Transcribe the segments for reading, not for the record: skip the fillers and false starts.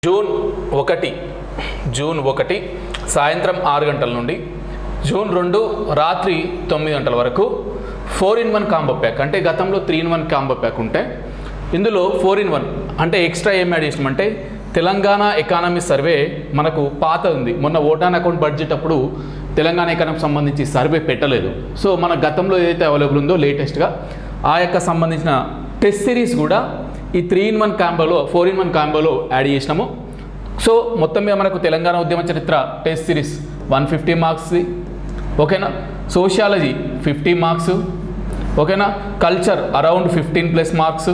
June 1 సాయంత్రం 6 గంటల నుండి జూన్ 2 రాత్రి 9 గంటల వరకు 4-in-1 కాంబో ప్యాక్ అంటే గతంలో 3-in-1 కాంబో ప్యాక్ ఉంటే ఇందులో 4-in-1 అంటే ఎక్స్ట్రా ఏం యాడ్ చేసినామంటే తెలంగాణ ఎకానమీ సర్వే మనకు పాత ఉంది. మొన్న ఓటాన్ అకౌంట్ బడ్జెట్ అప్పుడు తెలంగాణ ఎకానమీ సంబంధించి సర్వే పెట్టలేదు. సో మన గతంలో ఏదైతే అవైలబుల్ ఉందో లేటెస్ట్గా ఆ యొక్క సంబంధించిన టెస్ట్ సిరీస్ కూడా ఈ 3-in-1 కాంబోలో 4-in-1 కాంబోలో యాడ్ చేసినాము. సో మొత్తం మీద మనకు తెలంగాణ ఉద్యమ చరిత్ర టెస్ట్ సిరీస్ 150 మార్క్స్ది, ఓకేనా. సోషియాలజీ 50 మార్క్స్, ఓకేనా. Culture around 15+ marks.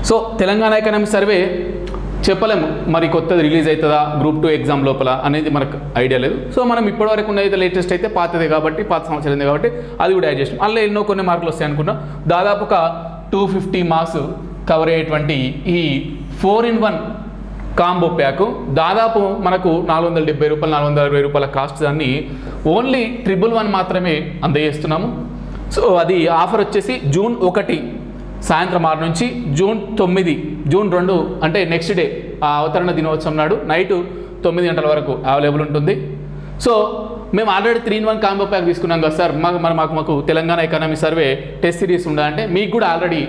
So Telangana economic survey చెప్పలేము మరి కొత్తది రిలీజ్ అవుతుందా గ్రూప్ 2 ఎగ్జామ్ లోపల అనేది మనకు ఐడియా లేదు. సో మనం ఇప్పటివరకు ఉన్నదైతే లేటెస్ట్ అయితే పాతదే కాబట్టి పాత సంవత్సరం కాబట్టి అది కూడా యాడ్ చేసినాం. అందులో ఎన్నో కొన్ని మార్కులు వస్తాయి అనుకున్నాం. దాదాపు ఒక 250 మార్క్స్ కవర్ అయ్యేటువంటి ఈ 4-in-1 కాంబో ప్యాక్ దాదాపు మనకు 470 రూపాయలు 460 రూపాయల కాస్ట్ దాన్ని ఓన్లీ 111 మాత్రమే అందజేస్తున్నాము. సో అది ఆఫర్ వచ్చేసి జూన్ 1 సాయంత్రం 6 నుంచి జూన్ 2 అంటే నెక్స్ట్ డే ఆ అవతరణ దినోత్సవం నాడు నైట్ 9 గంటల వరకు అవైలబుల్ ఉంటుంది. సో మేము ఆల్రెడీ 3-in-1 కాంబో ప్యాక్ తీసుకున్నాం కదా సార్, మాకు Telangana economy survey test series ఉండాలంటే మీకు కూడా ఆల్రెడీ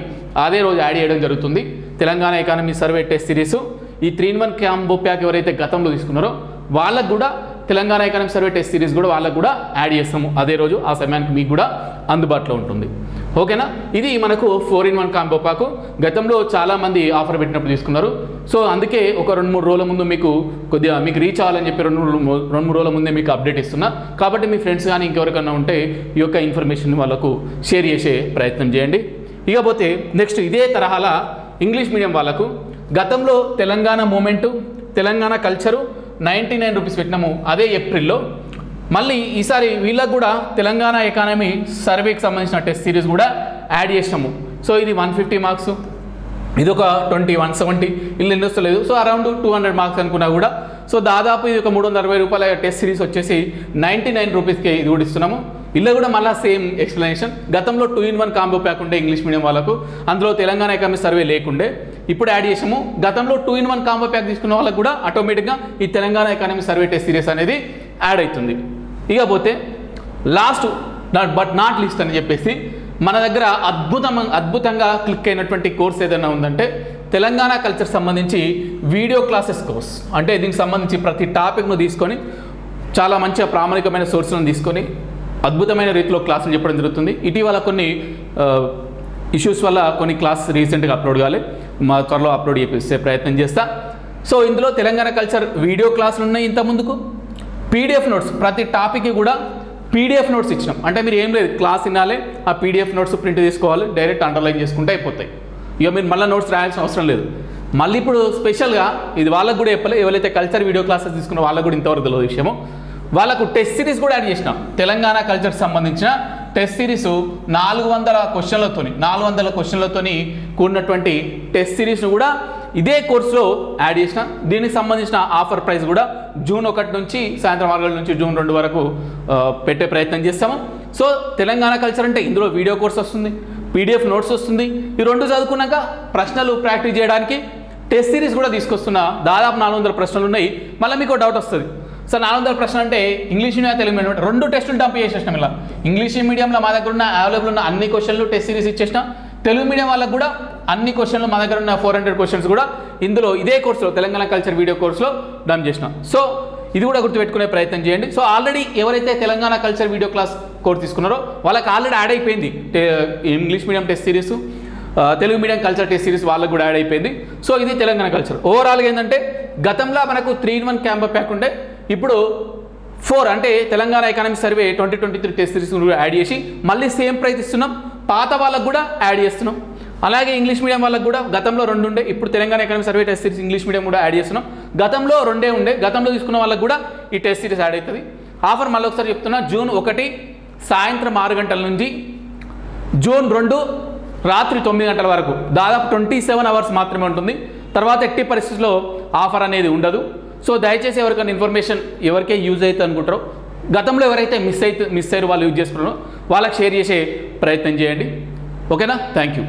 అదే రోజు యాడ్ చేయడం జరుగుతుంది. Telangana economy survey test series ఈ 3-in-1 కాంబో ప్యాక్ ఎవరైతే గతంలో తీసుకున్నారో వాళ్ళకు కూడా Telangana economy survey test series కూడా వాళ్ళకు కూడా యాడ్ చేస్తాము. అదే రోజు ఆ సమయానికి మీకు కూడా అందుబాటులో ఉంటుంది, ఓకేనా. ఇది మనకు 4-in-1 కాంబో ప్యాక్ గతంలో చాలామంది ఆఫర్ పెట్టినప్పుడు తీసుకున్నారు. సో అందుకే ఒక 2-3 రోజుల ముందు మీకు కొద్దిగా మీకు రీచ్ అవ్వాలని చెప్పి 2-3 రోజుల ముందే మీకు అప్డేట్ ఇస్తున్నా. కాబట్టి మీ ఫ్రెండ్స్ కానీ ఇంకెవరికన్నా ఉంటే ఈ యొక్క ఇన్ఫర్మేషన్ వాళ్ళకు షేర్ చేసే ప్రయత్నం చేయండి. ఇకపోతే నెక్స్ట్ ఇదే తరహాల ఇంగ్లీష్ మీడియం వాళ్ళకు గతంలో Telangana movement Telangana culture 99 rupees పెట్టినాము అదే ఏప్రిల్లో. మళ్ళీ ఈసారి వీళ్ళకు కూడా తెలంగాణ ఎకానమీ సర్వేకి సంబంధించిన టెస్ట్ సిరీస్ కూడా యాడ్ చేసినాము. సో ఇది 150 మార్క్స్, ఇది ఒక 170 ఇల్లు ఎన్ని వస్తలేదు. సో అరౌండ్ 200 మార్క్స్ అనుకున్నా కూడా సో దాదాపు ఇది ఒక 360 రూపాయల టెస్ట్ సిరీస్ వచ్చేసి 99 రూపీస్కి ఇది కూడా ఇస్తున్నాము. ఇలా కూడా మళ్ళీ సేమ్ ఎక్స్ప్లెనేషన్. గతంలో 2-in-1 కాంబో ప్యాక్ ఉండే ఇంగ్లీష్ మీడియం వాళ్ళకు అందులో తెలంగాణ ఎకానమీ సర్వే లేకుండే ఇప్పుడు యాడ్ చేసాము. గతంలో 2-in-1 కాంబో ప్యాక్ తీసుకున్న వాళ్ళకు కూడా ఆటోమేటిక్గా ఈ Telangana economy survey test series అనేది యాడ్ అవుతుంది. ఇకపోతే లాస్ట్ బట్ నాట్ లీస్ట్ అని చెప్పేసి మన దగ్గర అద్భుతంగా క్లిక్ అయినటువంటి కోర్స్ ఏదైనా ఉందంటే తెలంగాణ కల్చర్ సంబంధించి వీడియో క్లాసెస్ కోర్స్. అంటే దీనికి సంబంధించి ప్రతి టాపిక్ను తీసుకొని చాలా మంచిగా ప్రామాణికమైన సోర్సులను తీసుకొని అద్భుతమైన రీతిలో క్లాసులు చెప్పడం జరుగుతుంది. ఇటీవల కొన్ని ఇష్యూస్ వల్ల కొన్ని క్లాస్ రీసెంట్గా అప్లోడ్ కాలే, మా త్వరలో అప్లోడ్ చేసే ప్రయత్నం చేస్తా. సో ఇందులో తెలంగాణ కల్చర్ వీడియో క్లాసులు ఉన్నాయి. ఇంత ముందుకు పీడిఎఫ్ నోట్స్ ప్రతి టాపిక్కి కూడా పీడిఎఫ్ నోట్స్ ఇచ్చినాం. అంటే మీరు ఏం లేదు క్లాస్ వినాలి, ఆ పీడిఎఫ్ నోట్స్ ప్రింట్ తీసుకోవాలి, డైరెక్ట్ అండర్లైన్ చేసుకుంటే అయిపోతాయి. ఇక మీరు మళ్ళీ నోట్స్ రాయాల్సిన అవసరం లేదు. మళ్ళీ ఇప్పుడు స్పెషల్గా ఇది వాళ్ళకు కూడా చెప్పలే, ఎవరైతే కల్చర్ వీడియో క్లాసెస్ తీసుకున్న వాళ్ళకు కూడా ఇంతవరకు తెలియదు విషయము. వాళ్ళకు టెస్ట్ సిరీస్ కూడా యాడ్ చేసినాం. తెలంగాణ కల్చర్ సంబంధించిన టెస్ట్ సిరీస్ 400 క్వశ్చన్లతోని కూడినటువంటి టెస్ట్ సిరీస్ను కూడా ఇదే కోర్సులో యాడ్ చేసిన. దీనికి సంబంధించిన ఆఫర్ ప్రైస్ కూడా జూన్ 1 నుంచి సాయంత్రం 6 నుంచి జూన్ 2 వరకు పెట్టే ప్రయత్నం చేస్తాము. సో తెలంగాణ కల్చర్ అంటే ఇందులో వీడియో కోర్స్ వస్తుంది, పీడిఎఫ్ నోట్స్ వస్తుంది. ఈ 2 చదువుకున్నాక ప్రశ్నలు ప్రాక్టీస్ చేయడానికి టెస్ట్ సిరీస్ కూడా తీసుకొస్తున్నా. దాదాపు 400 ప్రశ్నలు ఉన్నాయి. మళ్ళీ మీకు డౌట్ వస్తుంది, సార్ 400 ప్రశ్నలు అంటే ఇంగ్లీష్ మీడియం తెలుగు మీడియం 2 టెస్టులు డంప్ చేసేసినాం. ఇలా ఇంగ్లీష్ మీడియంలో మా దగ్గర ఉన్న అవైలబుల్ ఉన్న అన్ని క్వశ్చన్లు టెస్ట్ సిరీస్ ఇచ్చేసినా. తెలుగు మీడియం వాళ్ళకు కూడా అన్ని క్వశ్చన్లు మా దగ్గర ఉన్న 400 క్వశ్చన్స్ కూడా ఇందులో ఇదే కోర్సులో తెలంగాణ కల్చర్ వీడియో కోర్సులో డంప్ చేసినాం. సో ఇది కూడా గుర్తుపెట్టుకునే ప్రయత్నం చేయండి. సో ఆల్రెడీ ఎవరైతే Telangana culture video class course తీసుకున్నారో వాళ్ళకి ఆల్రెడీ యాడ్ అయిపోయింది English medium test series, Telugu medium culture test series వాళ్ళకు కూడా యాడ్ అయిపోయింది. సో ఇది తెలంగాణ కల్చర్. ఓవరాల్గా ఏంటంటే గతంలో మనకు 3-in-1 కాంబో ప్యాక్ ఉంటే ఇప్పుడు 4 అంటే Telangana economy survey 2023 test series add చేసి మళ్ళీ సేమ్ ప్రైస్ ఇస్తున్నాం. పాత వాళ్ళకు కూడా యాడ్ చేస్తున్నాం. అలాగే ఇంగ్లీష్ మీడియం వాళ్ళకు కూడా గతంలో 2 ఉండే, ఇప్పుడు Telangana economy survey test series English medium కూడా యాడ్ చేస్తున్నాం. గతంలో 2 ఉండే, గతంలో తీసుకున్న వాళ్ళకు కూడా ఈ టెస్ట్ సిరీస్ యాడ్ అవుతుంది. ఆఫర్ మళ్ళీ ఒకసారి చెప్తున్నా, జూన్ 1 సాయంత్రం 6 గంటల నుంచి జూన్ 2 రాత్రి 9 గంటల వరకు దాదాపు 27 అవర్స్ మాత్రమే ఉంటుంది. తర్వాత ఎట్టి పరిస్థితుల్లో ఆఫర్ అనేది ఉండదు. సో దయచేసి ఎవరికైనా ఇన్ఫర్మేషన్ ఎవరికే యూజ్ అవుతుంది అనుకుంటారో గతంలో ఎవరైతే మిస్ అయ్యారు వాళ్ళు యూజ్ చేసుకున్నారో వాళ్ళకి షేర్ చేసే ప్రయత్నం చేయండి, ఓకేనా. Thank you.